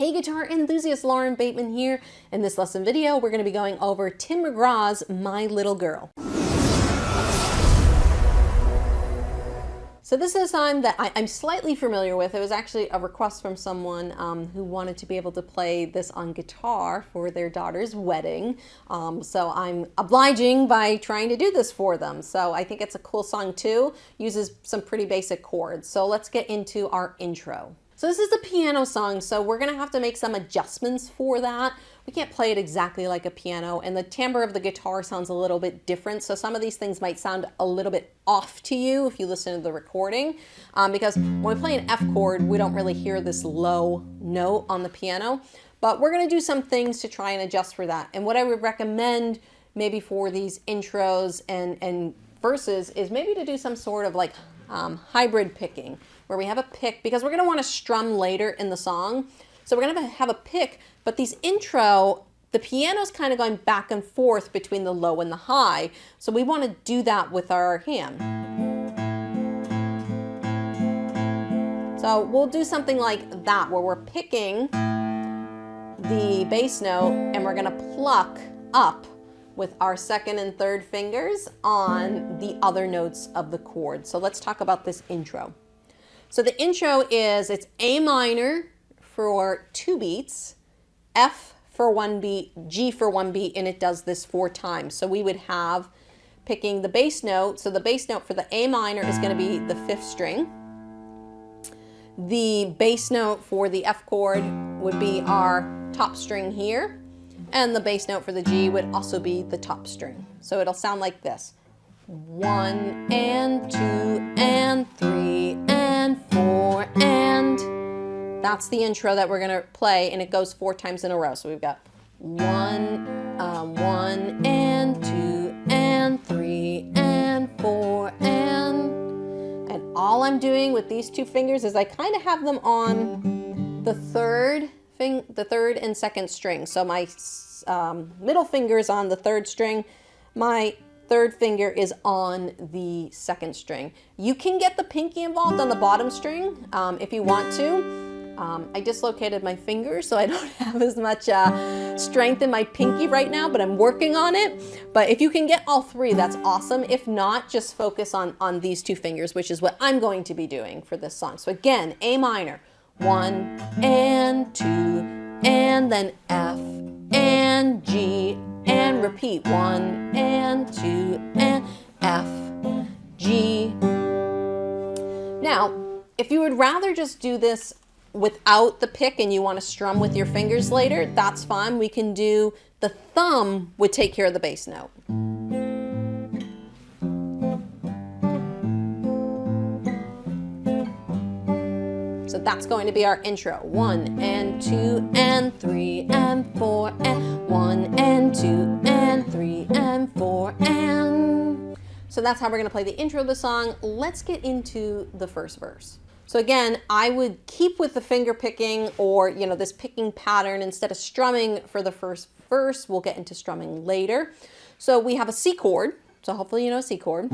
Hey guitar enthusiasts, Lauren Bateman here. In this lesson video, we're going to be going over Tim McGraw's My Little Girl. So this is a song that I'm slightly familiar with. It was actually a request from someone who wanted to be able to play this on guitar for their daughter's wedding. So I'm obliging by trying to do this for them. So I think it's a cool song too. Uses some pretty basic chords. So let's get into our intro. So this is a piano song, so we're gonna have to make some adjustments for that. We can't play it exactly like a piano, and the timbre of the guitar sounds a little bit different, so some of these things might sound a little bit off to you if you listen to the recording, because when we play an F chord, we don't really hear this low note on the piano, but we're gonna do some things to try and adjust for that. And what I would recommend maybe for these intros and verses is maybe to do some sort of like hybrid picking, where we have a pick, because we're going to want to strum later in the song. So we're going to have a pick, but these intro, the piano's kind of going back and forth between the low and the high. So we want to do that with our hand. So we'll do something like that, where we're picking the bass note and we're going to pluck up with our second and third fingers on the other notes of the chord. So let's talk about this intro. So the intro is, it's A minor for 2 beats, F for 1 beat, G for 1 beat, and it does this 4 times. So we would have picking the bass note. So the bass note for the A minor is going to be the 5th string. The bass note for the F chord would be our top string here. And the bass note for the G would also be the top string. So it'll sound like this. 1 and 2 and 3 and 4 and that's the intro that we're gonna play, and it goes 4 times in a row. So we've got 1 and 2 and 3 and 4 and all I'm doing with these 2 fingers is I kind of have them on the third and 2nd string. So my middle finger is on the 3rd string. My 3rd finger is on the 2nd string. You can get the pinky involved on the bottom string if you want to. I dislocated my finger, so I don't have as much strength in my pinky right now, but I'm working on it. But if you can get all 3, that's awesome. If not, just focus on these 2 fingers, which is what I'm going to be doing for this song. So again, A minor, 1 and 2, and then F and G, and repeat 1 and 2 and F, G. Now, if you would rather just do this without the pick and you want to strum with your fingers later, that's fine. We can do the thumb would take care of the bass note. So that's going to be our intro. 1 and 2 and 3 and 4 and 1 and 2 and 3 and 4 and. So that's how we're going to play the intro of the song. Let's get into the first verse. So again, I would keep with the finger picking, or this picking pattern instead of strumming for the first verse. We'll get into strumming later. So we have a C chord. So hopefully you know a C chord.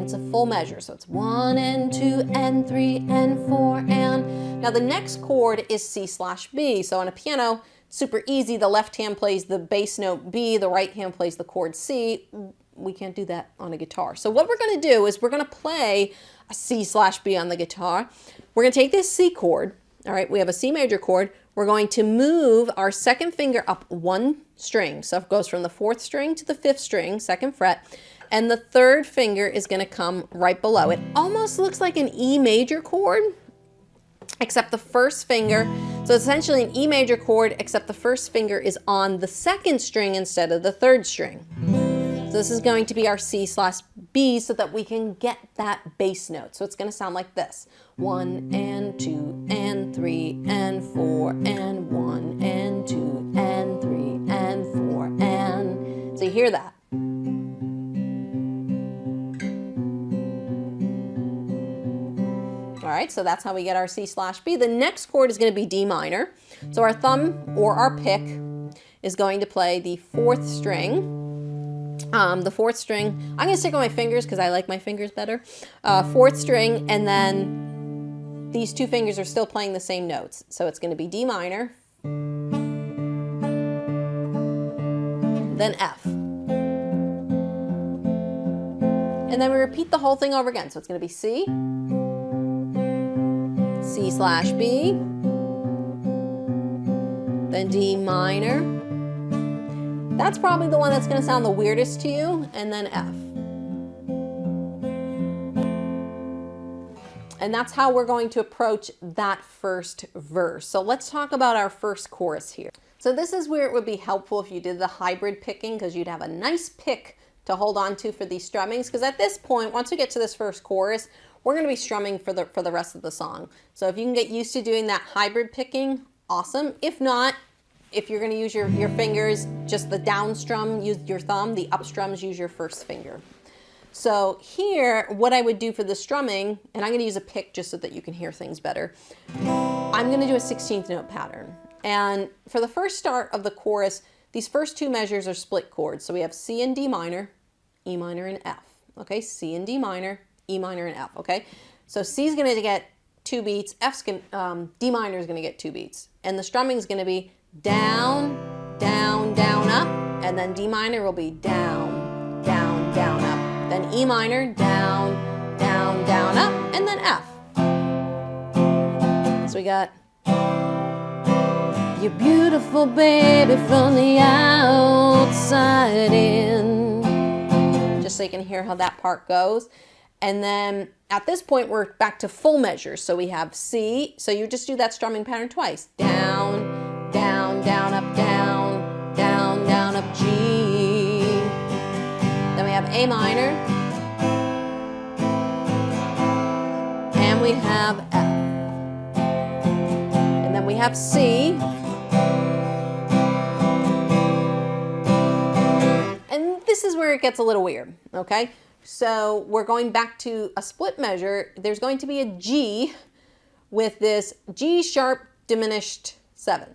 It's a full measure, so it's 1 and 2 and 3 and 4 and. Now the next chord is C/B. So on a piano, super easy. The left hand plays the bass note B, the right hand plays the chord C. We can't do that on a guitar. So what we're going to do is we're going to play a C/B on the guitar. We're going to take this C chord. All right, we have a C major chord. We're going to move our 2nd finger up 1 string. So it goes from the 4th string to the 5th string, 2nd fret. And the 3rd finger is going to come right below. It almost looks like an E major chord, except the 1st finger. So it's essentially an E major chord, except the 1st finger is on the 2nd string instead of the 3rd string. So this is going to be our C/B so that we can get that bass note. So it's going to sound like this. 1 and 2 and 3 and 4 and 1 and 2 and 3 and 4 and. So you hear that. All right, so that's how we get our C/B. The next chord is going to be D minor. So our thumb or our pick is going to play the 4th string. The 4th string, I'm going to stick with my fingers because I like my fingers better. 4th string, and then these two fingers are still playing the same notes. So it's going to be D minor, then F. And then we repeat the whole thing over again. So it's going to be C, C/B, then D minor. That's probably the one that's going to sound the weirdest to you, and then F. And that's how we're going to approach that first verse. So let's talk about our first chorus here. So this is where it would be helpful if you did the hybrid picking, because you'd have a nice pick to hold on to for these strummings. Because at this point, once we get to this first chorus, we're going to be strumming for the rest of the song. So if you can get used to doing that hybrid picking, awesome. If not, if you're going to use your fingers, just the down strum, use your thumb. The up strums, use your first finger. So here, what I would do for the strumming, and I'm going to use a pick just so that you can hear things better. I'm going to do a 16th note pattern. And for the first start of the chorus, these first two measures are split chords. So we have C and D minor, E minor and F. Okay, C and D minor, E minor and F. Okay, so C is going to get 2 beats, D minor is going to get 2 beats. And the strumming is going to be down, down, down, up. And then D minor will be down, down, down, up. Then E minor, down, down, down, up, and then F. So we got, you're beautiful, baby, from the outside in. Just so you can hear how that part goes. And then at this point, we're back to full measures. So we have C, so you just do that strumming pattern twice. Down, down, down, up, down, down, down, up, G. Then we have A minor, and we have F, and then we have C, and this is where it gets a little weird, okay? So we're going back to a split measure. There's going to be a G with this G sharp diminished 7.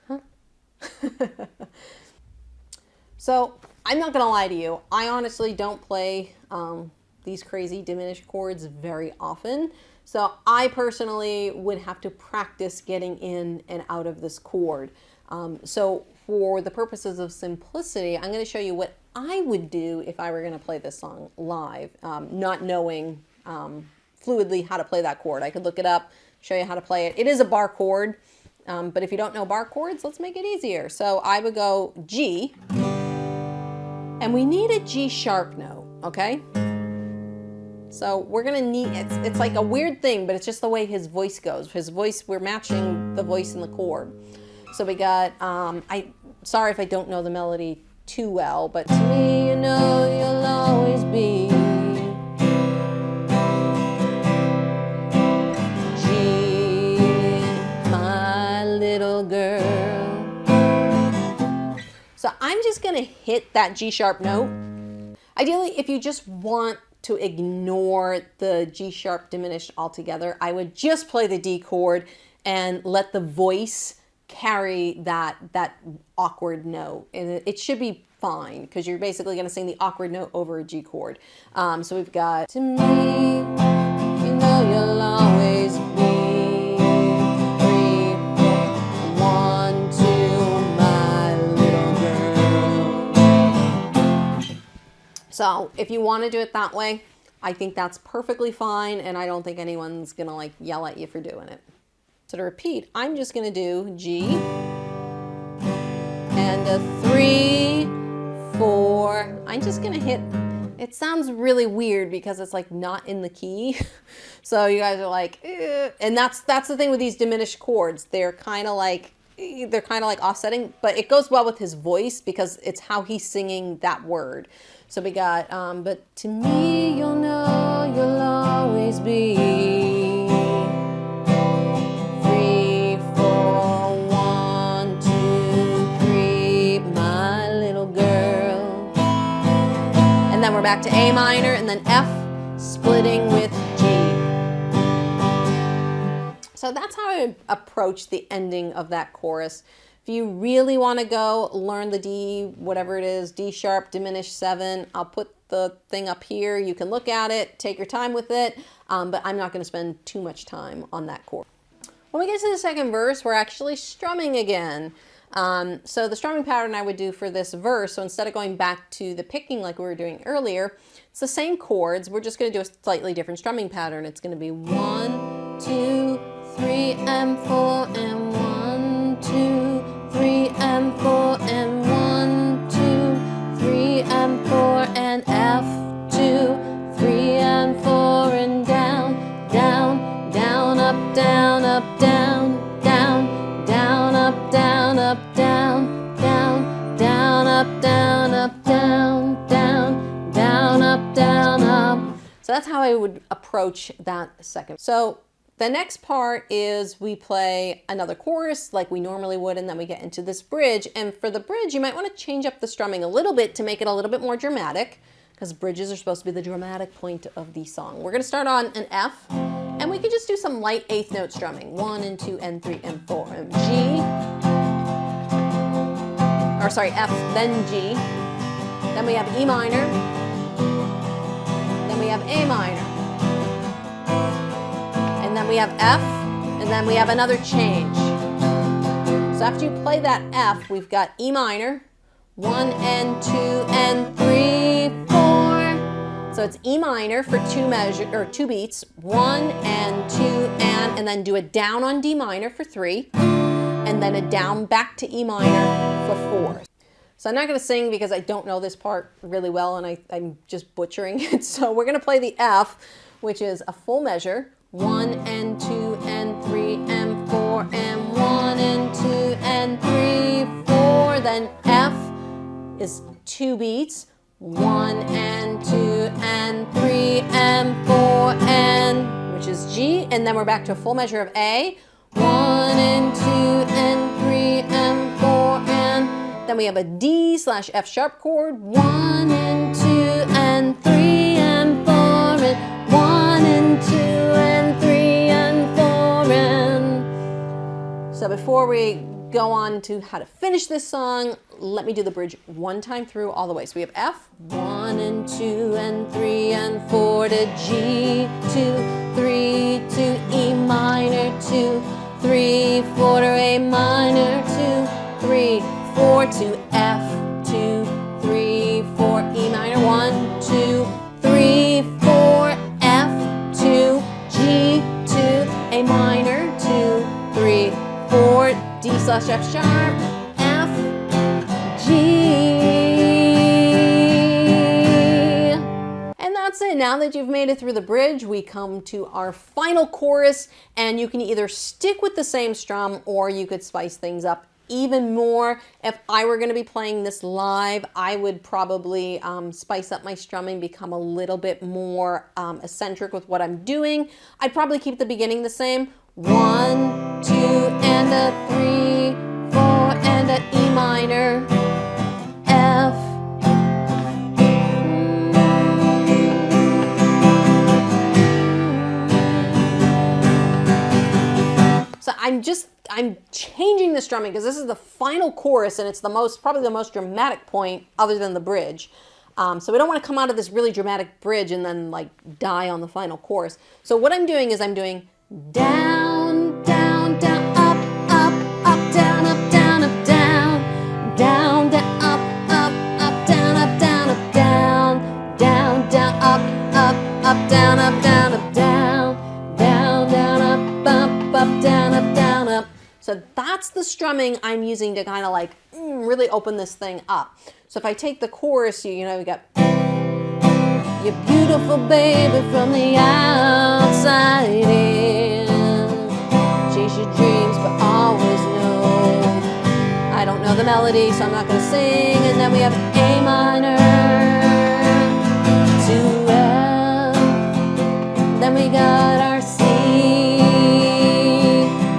Huh? So I'm not going to lie to you. I honestly don't play these crazy diminished chords very often. So I personally would have to practice getting in and out of this chord. So for the purposes of simplicity, I'm going to show you what I would do if I were going to play this song live, not knowing fluidly how to play that chord. I could look it up, show you how to play it. It is a bar chord, but if you don't know bar chords, let's make it easier. So I would go G. And we need a G sharp note, okay? So we're gonna need, it's like a weird thing, but it's just the way his voice goes. His voice, we're matching the voice in the chord. So we got, sorry if I don't know the melody too well, but to me, you know you'll always be G, my little girl. So I'm just going to hit that G sharp note. Ideally, if you just want to ignore the G sharp diminished altogether, I would just play the D chord and let the voice carry that awkward note. And it should be fine because you're basically going to sing the awkward note over a G chord. So we've got, to me, you know you'll always be. So if you want to do it that way, I think that's perfectly fine, and I don't think anyone's going to like yell at you for doing it. So to repeat, I'm just going to do G and a 3, 4. I'm just going to hit, it sounds really weird because it's like not in the key. So you guys are like, eh. And that's the thing with these diminished chords. They're kind of like offsetting, but it goes well with his voice because it's how he's singing that word. So we got, but to me, you'll know you'll always be 3, 4, 1, 2, 3, my little girl. And then we're back to A minor and then F, splitting with G. So that's how I approach the ending of that chorus. If you really want to go learn the D, whatever it is, D sharp diminished 7, I'll put the thing up here. You can look at it, take your time with it. but I'm not going to spend too much time on that chord. When we get to the second verse, we're actually strumming again. So the strumming pattern I would do for this verse, so instead of going back to the picking like we were doing earlier, it's the same chords. We're just going to do a slightly different strumming pattern. It's going to be 1, 2, 3, and 4, and 1, 2, 3, and 4, and 1, 2, 3, and 4, and F, 2, 3, and 4, and down, down, down, up, down, up, down, down, down, up, down, up, down, down, down, up, down, up, down, down, down, up, down, up. So that's how I would approach that second. So the next part is we play another chorus like we normally would, and then we get into this bridge. And for the bridge, you might want to change up the strumming a little bit to make it a little bit more dramatic, because bridges are supposed to be the dramatic point of the song. We're going to start on an F, and we could just do some light eighth note strumming. 1 and 2 and 3 and 4 and G. Or sorry, F, then G. Then we have E minor. Then we have A minor. And then we have F, and then we have another change. So after you play that F, we've got E minor, 1 and 2 and 3, 4. So it's E minor for two beats, 1 and 2 and then do a down on D minor for 3, and then a down back to E minor for 4. So I'm not going to sing because I don't know this part really well, and I'm just butchering it. So we're going to play the F, which is a full measure. 1 and 2 and 3 and 4 and 1 and 2 and 3, 4. Then F is 2 beats. 1 and 2 and 3 and 4 and, which is G. And then we're back to a full measure of A. 1 and 2 and 3 and 4 and then we have a D slash F sharp chord. 1 and 2 and 3 and 4 and 1 and 2 and 3 and 4 and. So before we go on to how to finish this song, let me do the bridge one time through all the way. So we have F, 1 and 2 and 3 and 4 to G, 2, 3 to E minor, 2, 3, 4 to A minor, 2, 3, 4 to F, 2, 3, 4 E minor, 1, 2, 3, 4 F, 2, G, 2, A minor, 2, 3, 4 D slash F sharp, F, G. And that's it. Now that you've made it through the bridge, we come to our final chorus, and you can either stick with the same strum or you could spice things up even more. If I were going to be playing this live, I would probably spice up my strumming, become a little bit more eccentric with what I'm doing. I'd probably keep the beginning the same. 1, 2, and a 3, 4, and a E minor, F. So I'm changing the strumming because this is the final chorus, and it's probably the most dramatic point other than the bridge. So we don't want to come out of this really dramatic bridge and then like die on the final chorus. So what I'm doing is I'm doing down, down, down, up, up, up, down, up, down, up, down, down, down, up, down, up, down, up, down, down, down, up, down, up, down, up, down, down, down, up, down, up. So that's the strumming I'm using to kind of like really open this thing up. So if I take the chorus, you know, we got you're beautiful, baby, from the outside in. Chase your dreams, but always know I don't know the melody, so I'm not going to sing. And then we have A minor to F. Then we got our C.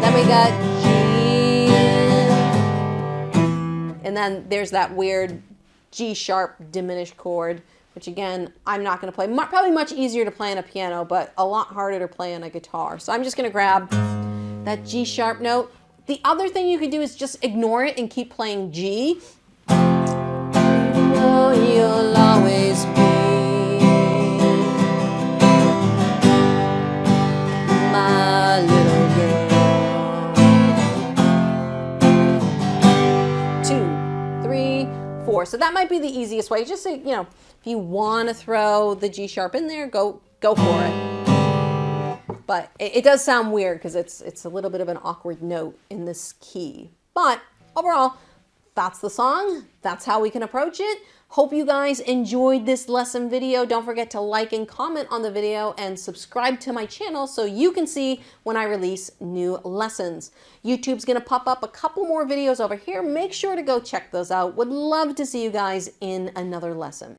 Then we got G. And then there's that weird G sharp diminished chord, which again, I'm not going to play. Probably much easier to play on a piano, but a lot harder to play on a guitar. So I'm just going to grab that G sharp note. The other thing you could do is just ignore it and keep playing G. Oh, you'll always be 4. So that might be the easiest way. Just say, you know, if you want to throw the G sharp in there, go for it. But it does sound weird because it's a little bit of an awkward note in this key. But overall, that's the song. That's how we can approach it. Hope you guys enjoyed this lesson video. Don't forget to like and comment on the video and subscribe to my channel so you can see when I release new lessons. YouTube's gonna pop up a couple more videos over here. Make sure to go check those out. Would love to see you guys in another lesson.